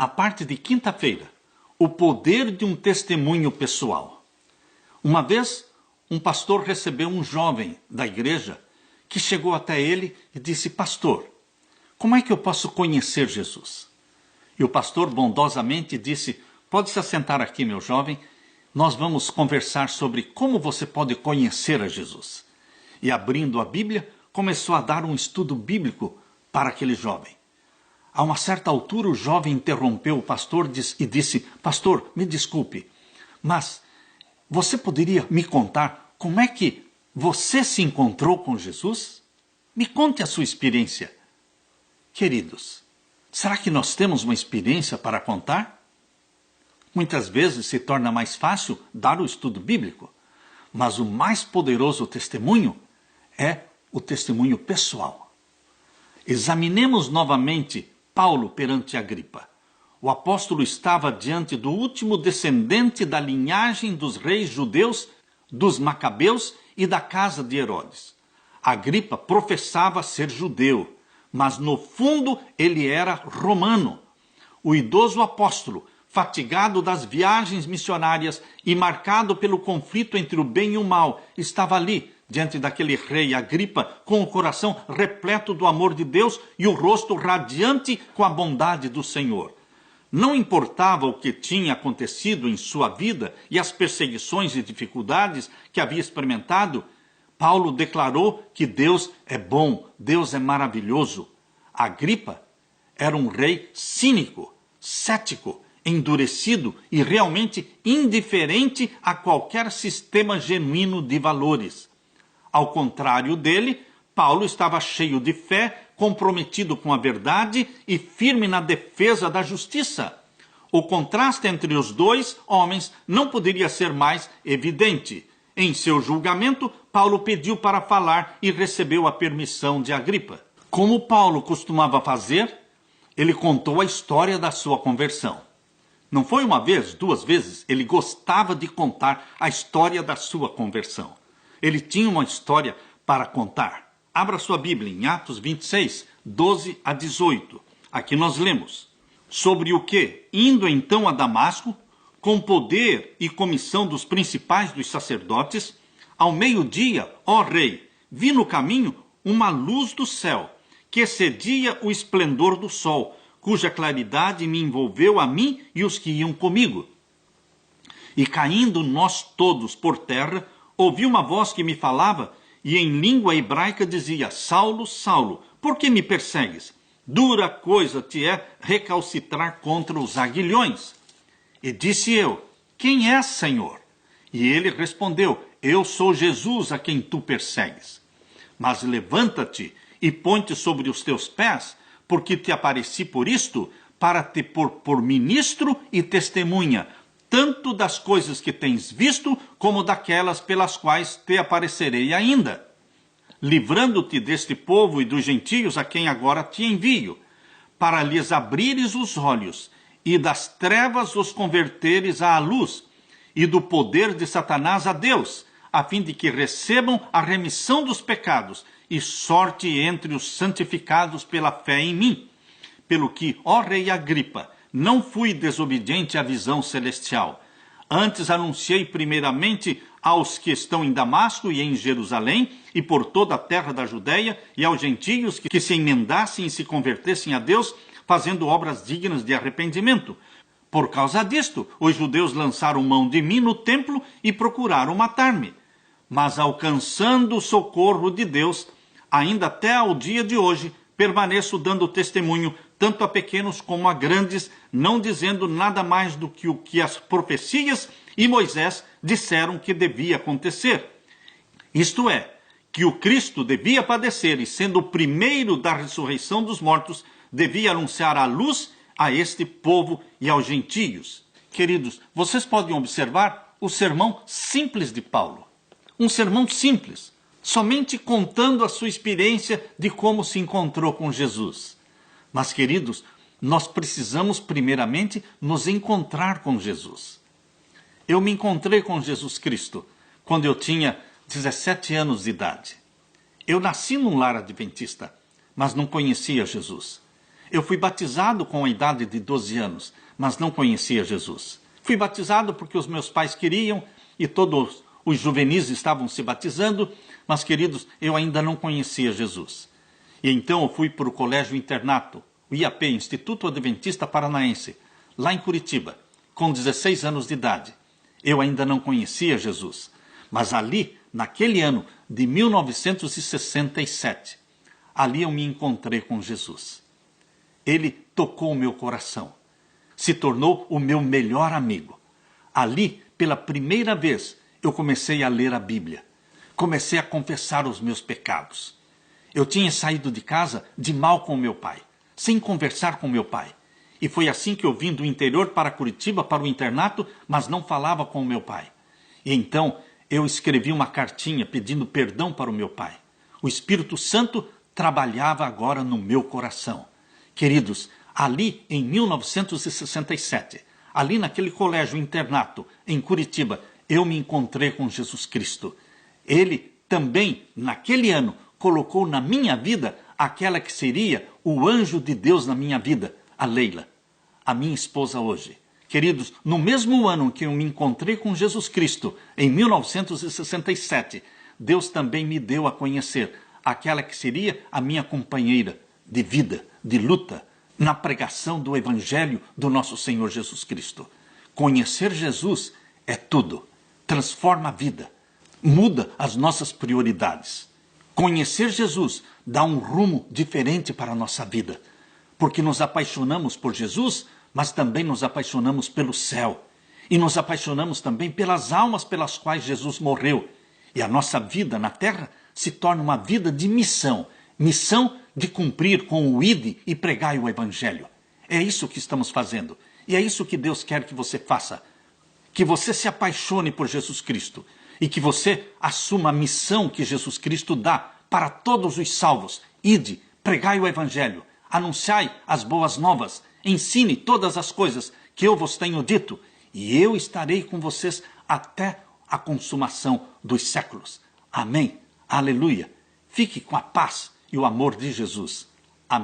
A parte de quinta-feira, o poder de um testemunho pessoal. Uma vez, um pastor recebeu um jovem da igreja que chegou até ele e disse: pastor, como é que eu posso conhecer Jesus? E o pastor bondosamente disse: pode se assentar aqui, meu jovem, nós vamos conversar sobre como você pode conhecer a Jesus. E abrindo a Bíblia, começou a dar um estudo bíblico para aquele jovem. A uma certa altura, o jovem interrompeu o pastor e disse: pastor, me desculpe, mas você poderia me contar como é que você se encontrou com Jesus? Me conte a sua experiência. Queridos, será que nós temos uma experiência para contar? Muitas vezes se torna mais fácil dar o estudo bíblico, mas o mais poderoso testemunho é o testemunho pessoal. Examinemos novamente Paulo perante Agripa. O apóstolo estava diante do último descendente da linhagem dos reis judeus, dos Macabeus e da casa de Herodes. Agripa professava ser judeu, mas no fundo ele era romano. O idoso apóstolo, fatigado das viagens missionárias e marcado pelo conflito entre o bem e o mal, estava ali, diante daquele rei Agripa, com o coração repleto do amor de Deus e o rosto radiante com a bondade do Senhor. Não importava o que tinha acontecido em sua vida e as perseguições e dificuldades que havia experimentado, Paulo declarou que Deus é bom, Deus é maravilhoso. Agripa era um rei cínico, cético, endurecido e realmente indiferente a qualquer sistema genuíno de valores. Ao contrário dele, Paulo estava cheio de fé, comprometido com a verdade e firme na defesa da justiça. O contraste entre os dois homens não poderia ser mais evidente. Em seu julgamento, Paulo pediu para falar e recebeu a permissão de Agripa. Como Paulo costumava fazer, ele contou a história da sua conversão. Não foi uma vez, duas vezes, ele gostava de contar a história da sua conversão. Ele tinha uma história para contar. Abra sua Bíblia em Atos 26, 12 a 18. Aqui nós lemos: sobre o que, indo então a Damasco, com poder e comissão dos principais dos sacerdotes, ao meio-dia, ó rei, vi no caminho uma luz do céu, que excedia o esplendor do sol, cuja claridade me envolveu a mim e os que iam comigo. E caindo nós todos por terra, ouvi uma voz que me falava, e em língua hebraica dizia: Saulo, Saulo, por que me persegues? Dura coisa te é recalcitrar contra os aguilhões. E disse eu: quem és, Senhor? E ele respondeu: eu sou Jesus a quem tu persegues. Mas levanta-te e põe-te sobre os teus pés, porque te apareci por isto, para te pôr por ministro e testemunha, tanto das coisas que tens visto, como daquelas pelas quais te aparecerei ainda, livrando-te deste povo e dos gentios a quem agora te envio, para lhes abrires os olhos, e das trevas os converteres à luz, e do poder de Satanás a Deus, a fim de que recebam a remissão dos pecados, e sorte entre os santificados pela fé em mim. Pelo que, ó rei Agripa, não fui desobediente à visão celestial. Antes anunciei primeiramente aos que estão em Damasco e em Jerusalém, e por toda a terra da Judéia, e aos gentios que se emendassem e se convertessem a Deus, fazendo obras dignas de arrependimento. Por causa disto, os judeus lançaram mão de mim no templo e procuraram matar-me. Mas alcançando o socorro de Deus, ainda até ao dia de hoje, permaneço dando testemunho, tanto a pequenos como a grandes, não dizendo nada mais do que o que as profecias e Moisés disseram que devia acontecer. Isto é, que o Cristo devia padecer e, sendo o primeiro da ressurreição dos mortos, devia anunciar a luz a este povo e aos gentios. Queridos, vocês podem observar o sermão simples de Paulo. Um sermão simples, somente contando a sua experiência de como se encontrou com Jesus. Mas, queridos, nós precisamos primeiramente nos encontrar com Jesus. Eu me encontrei com Jesus Cristo quando eu tinha 17 anos de idade. Eu nasci num lar adventista, mas não conhecia Jesus. Eu fui batizado com a idade de 12 anos, mas não conhecia Jesus. Fui batizado porque os meus pais queriam e todos os juvenis estavam se batizando, mas, queridos, eu ainda não conhecia Jesus. E então eu fui para o colégio internato, o IAP, Instituto Adventista Paranaense, lá em Curitiba, com 16 anos de idade. Eu ainda não conhecia Jesus, mas ali, naquele ano de 1967, ali eu me encontrei com Jesus. Ele tocou o meu coração, se tornou o meu melhor amigo. Ali, pela primeira vez, eu comecei a ler a Bíblia. Comecei a confessar os meus pecados. Eu tinha saído de casa de mal com meu pai, sem conversar com meu pai. E foi assim que eu vim do interior para Curitiba, para o internato, mas não falava com o meu pai. E então eu escrevi uma cartinha pedindo perdão para o meu pai. O Espírito Santo trabalhava agora no meu coração. Queridos, ali em 1967, ali naquele colégio internato em Curitiba, eu me encontrei com Jesus Cristo. Ele também, naquele ano, colocou na minha vida aquela que seria o anjo de Deus na minha vida, a Leila, a minha esposa hoje. Queridos, no mesmo ano que eu me encontrei com Jesus Cristo, em 1967, Deus também me deu a conhecer aquela que seria a minha companheira de vida, de luta, na pregação do Evangelho do nosso Senhor Jesus Cristo. Conhecer Jesus é tudo, transforma a vida, muda as nossas prioridades. Conhecer Jesus dá um rumo diferente para a nossa vida, porque nos apaixonamos por Jesus, mas também nos apaixonamos pelo céu. E nos apaixonamos também pelas almas pelas quais Jesus morreu. E a nossa vida na terra se torna uma vida de missão. Missão de cumprir com o ide e pregai o Evangelho. É isso que estamos fazendo. E é isso que Deus quer que você faça. Que você se apaixone por Jesus Cristo. E que você assuma a missão que Jesus Cristo dá para todos os salvos. Ide, pregai o Evangelho. Anunciai as boas novas. Ensine todas as coisas que eu vos tenho dito. E eu estarei com vocês até a consumação dos séculos. Amém. Aleluia. Fique com a paz e o amor de Jesus.